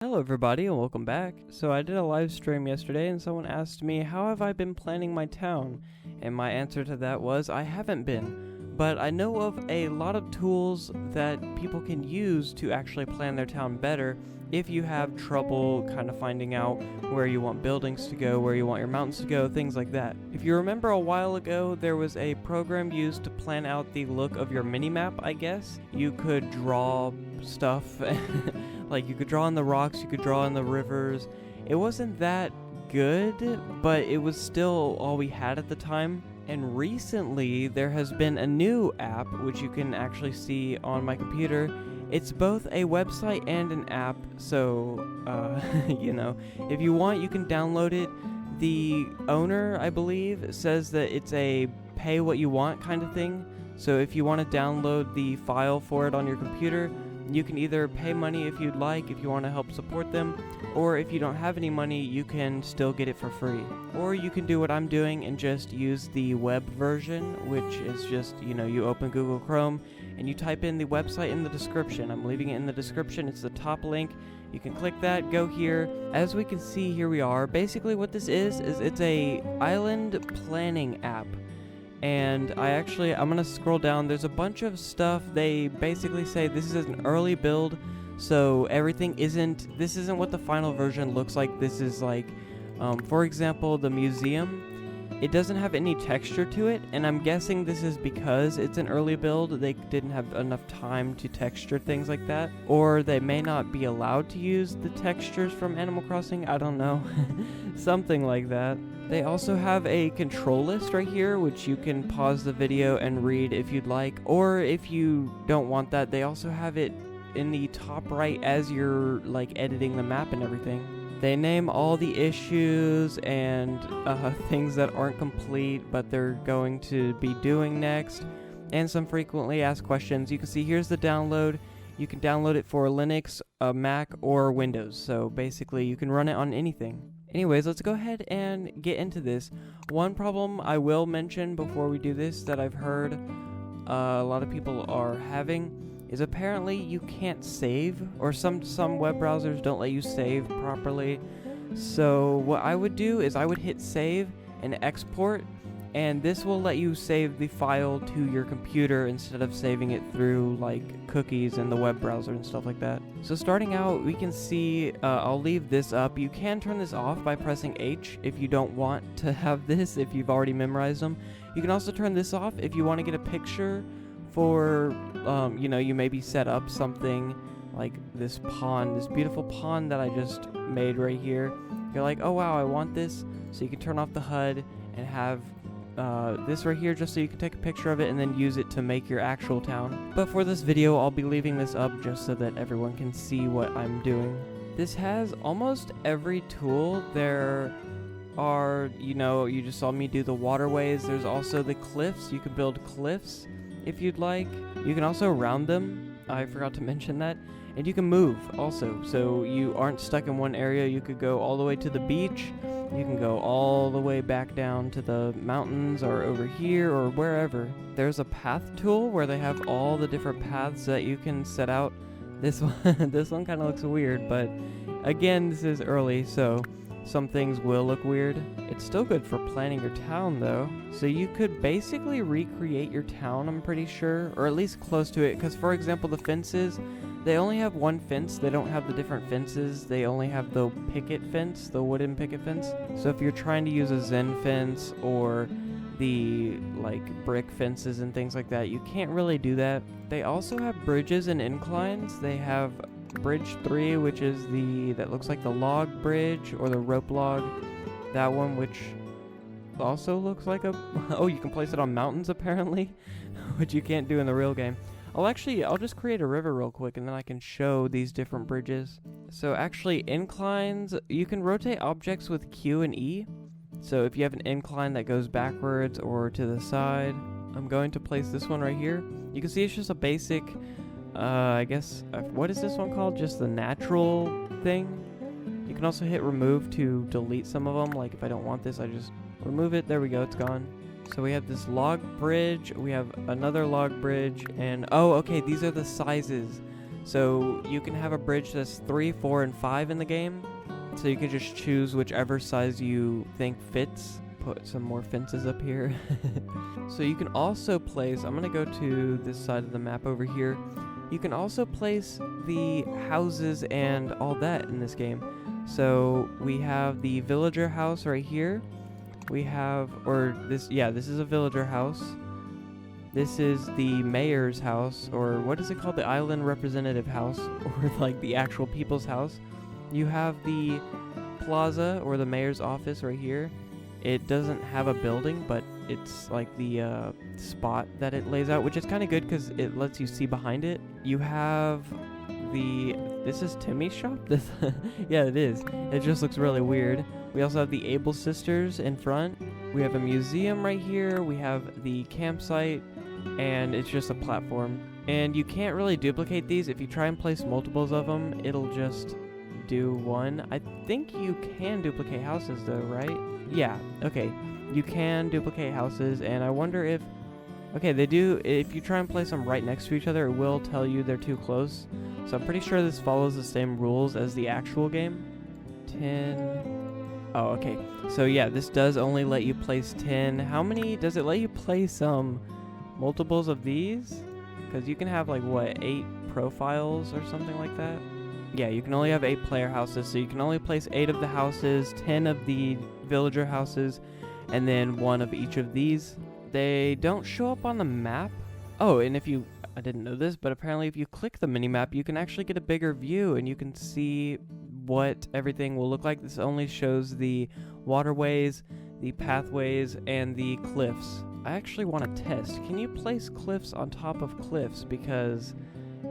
Hello everybody and welcome back. So I did a live stream yesterday and someone asked me how have I been planning my town, and my answer to that was I haven't been, but I know of a lot of tools that people can use to actually plan their town better if you have trouble kind of finding out where you want buildings to go, where you want your mountains to go, things like that. If you remember a while ago, there was a program used to plan out the look of your minimap, I guess. You could draw stuff like you could draw in the rocks, you could draw in the rivers. It wasn't that good, but it was still all we had at the time. And recently, there has been a new app, which you can actually see on my computer. It's both a website and an app, so, if you want, you can download it. The owner, I believe, says that it's a pay what you want kind of thing. So if you want to download the file for it on your computer, you can either pay money if you'd like, if you want to help support them, or if you don't have any money, you can still get it for free. Or you can do what I'm doing and just use the web version, which is just, you open Google Chrome and you type in the website in the description. I'm leaving it in the description. It's the top link. You can click that, go here. As we can see, here we are. Basically what this is it's a island planning app. And I'm gonna scroll down. There's a bunch of stuff. They basically say this is an early build, so this isn't what the final version looks like. This is like, for example, the museum. It doesn't have any texture to it, and I'm guessing this is because it's an early build. They didn't have enough time to texture things like that, or they may not be allowed to use the textures from Animal Crossing. I don't know. Something like that. They also have a control list right here, which you can pause the video and read if you'd like, or if you don't want that, they also have it in the top right as you're editing the map and everything. They name all the issues and things that aren't complete but they're going to be doing next, and some frequently asked questions. You can see here's the download. You can download it for Linux, Mac, or Windows, so basically you can run it on anything. Anyways, let's go ahead and get into this. One problem I will mention before we do this that I've heard a lot of people are having is apparently you can't save, or some web browsers don't let you save properly. So what I would do is I would hit save and export, and this will let you save the file to your computer instead of saving it through cookies in the web browser and stuff like that. So starting out, we can see, I'll leave this up. You can turn this off by pressing H if you don't want to have this, if you've already memorized them. You can also turn this off if you want to get a picture for, you maybe set up something like this pond, this beautiful pond that I just made right here. You're like, oh wow, I want this. So you can turn off the HUD and have this right here just so you can take a picture of it and then use it to make your actual town. But for this video, I'll be leaving this up just so that everyone can see what I'm doing. This has almost every tool. There are, you just saw me do the waterways. There's also the cliffs. You can build cliffs if you'd like. You can also round them. I forgot to mention that. And you can move also, so you aren't stuck in one area. You could go all the way to the beach. You can go all the way back down to the mountains or over here or wherever. There's a path tool where they have all the different paths that you can set out. This one kind of looks weird, but again, this is early, so some things will look weird. It's still good for planning your town though. So you could basically recreate your town, I'm pretty sure, or at least close to it, because for example, the fences, they only have one fence. They don't have the different fences. They only have the picket fence, the wooden picket fence. So if you're trying to use a Zen fence or the brick fences and things like that, you can't really do that. They also have bridges and inclines. They have bridge 3, which is that looks like the log bridge or the rope log. That one, which also looks like oh, you can place it on mountains apparently, which you can't do in the real game. I'll just create a river real quick and then I can show these different bridges. So actually, inclines, you can rotate objects with Q and E. So if you have an incline that goes backwards or to the side, I'm going to place this one right here. You can see it's just a basic, what is this one called? Just the natural thing. You can also hit remove to delete some of them. Like if I don't want this, I just remove it. There we go, it's gone. So we have this log bridge, we have another log bridge, and oh, okay, these are the sizes. So you can have a bridge that's 3, 4, and 5 in the game. So you can just choose whichever size you think fits. Put some more fences up here. So you can also place, I'm gonna go to this side of the map over here. You can also place the houses and all that in this game. So we have the villager house right here. We have, this is a villager house. This is the mayor's house, or what is it called? The island representative house, or like the actual people's house. You have the plaza, or the mayor's office right here. It doesn't have a building, but it's like the spot that it lays out, which is kind of good because it lets you see behind it. You have this is Timmy's shop? Yeah, it is. It just looks really weird. We also have the Able Sisters in front. We have a museum right here. We have the campsite, and it's just a platform. And you can't really duplicate these. If you try and place multiples of them, it'll just do one. I think you can duplicate houses though, right? Yeah, okay. You can duplicate houses, and I wonder if... Okay, they do. If you try and place them right next to each other, it will tell you they're too close. So I'm pretty sure this follows the same rules as the actual game. 10... Oh, okay. So yeah, this does only let you place 10. How many... Does it let you place multiples of these? Because you can have like, what, 8 profiles or something like that? Yeah, you can only have 8 player houses, so you can only place 8 of the houses, 10 of the villager houses, and then 1 of each of these. They don't show up on the map. Oh, and I didn't know this, but apparently if you click the minimap, you can actually get a bigger view, and you can see what everything will look like. This only shows the waterways, the pathways, and the cliffs. I actually want to test. Can you place cliffs on top of cliffs? Because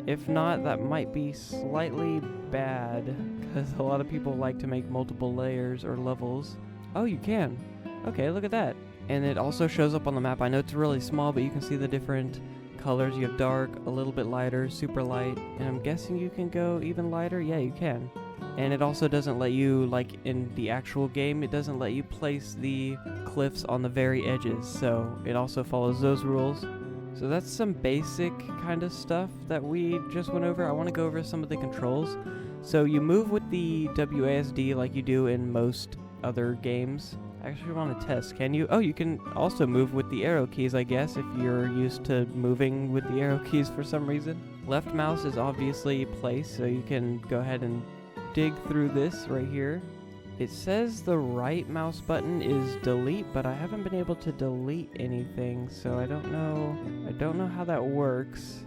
if not, that might be slightly bad, because a lot of people like to make multiple layers or levels. Oh, you can. Okay, look at that. And it also shows up on the map. I know it's really small, but you can see the different colors. You have dark, a little bit lighter, super light, and I'm guessing you can go even lighter. Yeah, you can. And it also doesn't let you, like in the actual game, it doesn't let you place the cliffs on the very edges, so it also follows those rules. So that's some basic kind of stuff that we just went over. I want to go over some of the controls. So you move with the WASD like you do in most other games. I actually want to test. Can you? Oh, you can also move with the arrow keys, I guess, if you're used to moving with the arrow keys for some reason. Left mouse is obviously place, so you can go ahead and dig through this right here. It says the right mouse button is delete, but I haven't been able to delete anything, so I don't know how that works.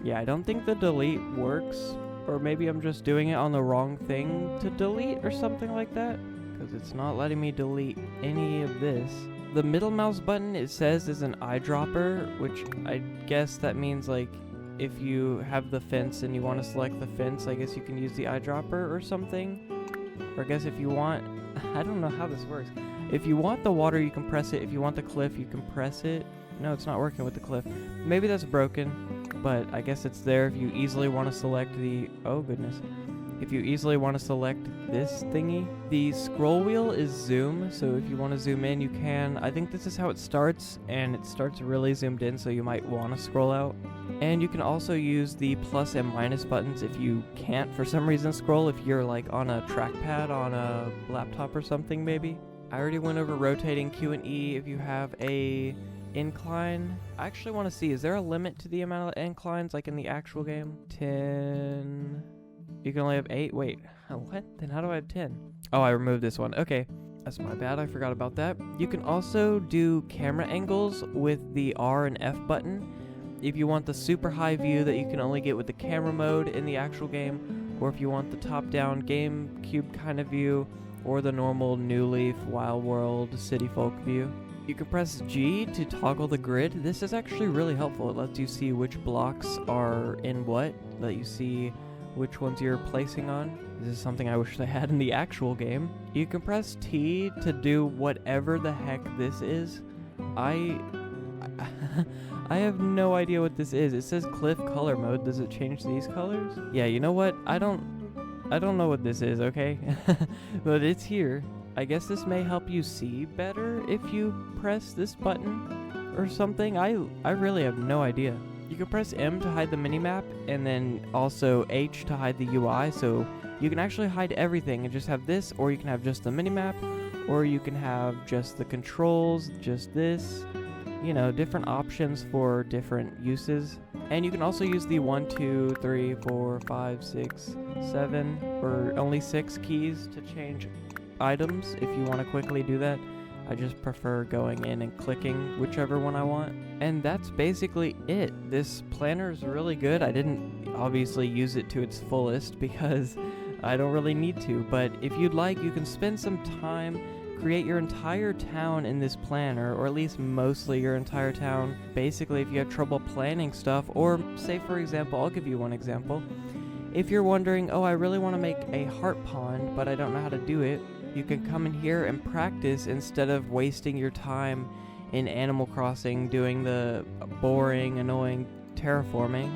Yeah, I don't think the delete works, or maybe I'm just doing it on the wrong thing to delete or something like that, because it's not letting me delete any of this. The middle mouse button, it says, is an eyedropper, which I guess that means like if you have the fence and you want to select the fence, I guess you can use the eyedropper or something. Or I guess if you want, I don't know how this works. If you want the water, you can press it. If you want the cliff, you can press it. No, it's not working with the cliff. Maybe that's broken, but I guess it's there if you easily want to select the, oh goodness. If you easily want to select this thingy. The scroll wheel is zoom, so if you want to zoom in, you can. I think this is how it starts, and it starts really zoomed in, so you might want to scroll out. And you can also use the plus and minus buttons if you can't, for some reason, scroll, if you're like on a trackpad on a laptop or something, maybe. I already went over rotating Q and E if you have a incline. I actually want to see, is there a limit to the amount of inclines like in the actual game? 10... You can only have 8? Wait, what? Then how do I have 10? Oh, I removed this one. Okay, that's my bad. I forgot about that. You can also do camera angles with the R and F button. If you want the super high view that you can only get with the camera mode in the actual game, or if you want the top-down GameCube kind of view, or the normal New Leaf, Wild World, City Folk view. You can press G to toggle the grid. This is actually really helpful. It lets you see which blocks are in what, let you see which ones you're placing on. This is something I wish they had in the actual game. You can press T to do whatever the heck this is. I have no idea what this is. It says cliff color mode. Does it change these colors? Yeah, you know what? I don't know what this is, okay? But it's here. I guess this may help you see better if you press this button or something. I really have no idea. You can press M to hide the minimap, and then also H to hide the UI, so you can actually hide everything and just have this, or you can have just the minimap, or you can have just the controls, just this, you know, different options for different uses. And you can also use the 1, 2, 3, 4, 5, 6, 7, or only 6 keys to change items if you want to quickly do that. I just prefer going in and clicking whichever one I want. And that's basically it. This planner is really good. I didn't obviously use it to its fullest because I don't really need to, but if you'd like, you can spend some time, create your entire town in this planner, or at least mostly your entire town. Basically, if you have trouble planning stuff, or say for example, I'll give you one example. If you're wondering, oh, I really want to make a heart pond, but I don't know how to do it, you can come in here and practice instead of wasting your time in Animal Crossing doing the boring, annoying terraforming.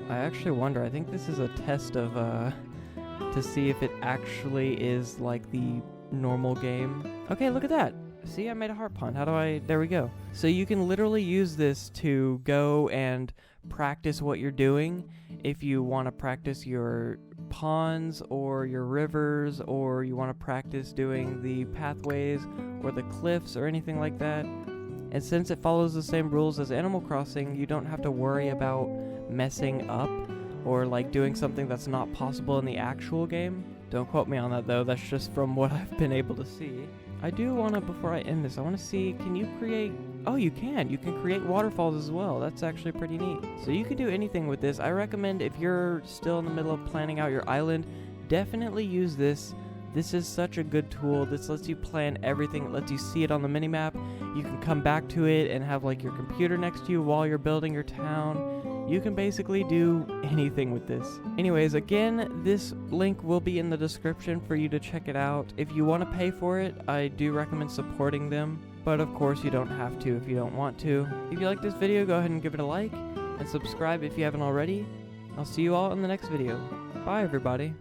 I actually wonder, I think this is a test of, to see if it actually is like the normal game. Okay, look at that. See, I made a heart pond. How do I... There we go. So you can literally use this to go and practice what you're doing. If you want to practice your ponds or your rivers, or you want to practice doing the pathways or the cliffs or anything like that. And since it follows the same rules as Animal Crossing, you don't have to worry about messing up or like doing something that's not possible in the actual game. Don't quote me on that though, that's just from what I've been able to see. I do want to, before I end this, I want to see, can you create... Oh, you can create waterfalls as well. That's actually pretty neat. So you can do anything with this. I recommend if you're still in the middle of planning out your island, definitely use this. This is such a good tool. This lets you plan everything. It lets you see it on the minimap. You can come back to it and have like your computer next to you while you're building your town. You can basically do anything with this. Anyways, again, this link will be in the description for you to check it out. If you want to pay for it, I do recommend supporting them. But of course, you don't have to if you don't want to. If you like this video, go ahead and give it a like. And subscribe if you haven't already. I'll see you all in the next video. Bye, everybody.